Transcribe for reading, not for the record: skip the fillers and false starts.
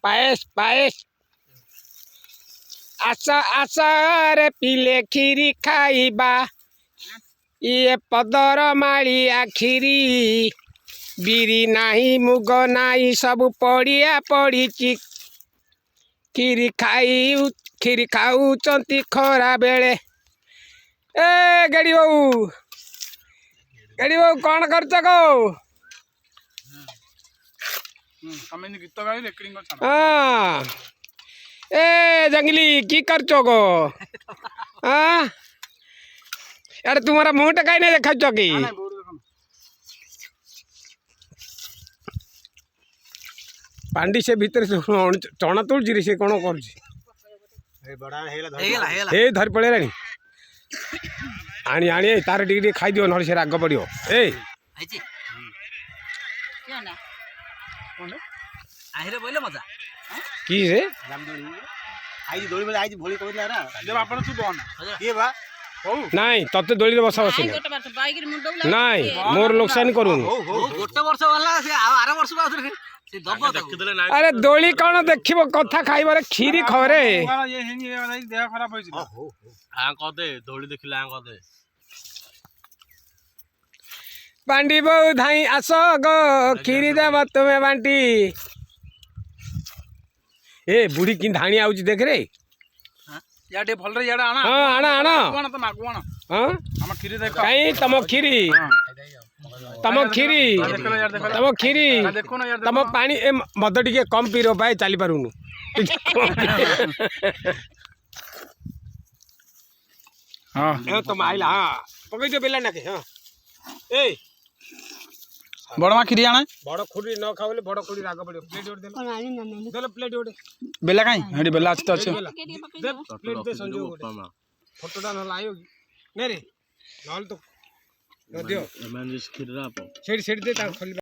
पायस पायस आशा आशा रे पिले खीरी खाइबा ये पदर मालिया खीरी बिरी नाही मुग नाही सब पड़िया पड़ी खीरी खाऊचंती खरा बेले ए गाड़ी बाबू कौन करछ गो गीत हाँ ए जंगली की करछो गो हाँ यार तुम्हारा मुँहटा कहीं नहीं देखा कि पांडी से भीतर चना तुलसी से कौन कर धरी पड़े आनी आनी तार टी खाई दियो ना से राग पड़ो ए की से नाई तते दोली बसा बस नाई मोर लोकसान करू अरे दोली कौन देख कथा खाइबार खीरी खरे बांडी बहु धाई आस गो खीरी देव तुम्हें बांटी ए बुढ़ी कि धाणी आउची देख रे याडे भल रे याडा आना हां आना आना कोन त मागु आना हां हम खीरी देख काई तम खीरी तम पानी ए मद टिके कम पीरो भाई चली पारुनु हां तुम आइला हां पकई दे बेला नाके हां ए बड़ मा खीरी आना बड़ खुरी न खावले बड़ खुरी राग पड़ो प्लेट ओड दे प्लेट ओड बेला काई हेडी बेला अछि त अछि दे प्लेट दे संजो फोटोटा न लायो ने रे नल तो दियो एमन खीरी रा सेड दे ता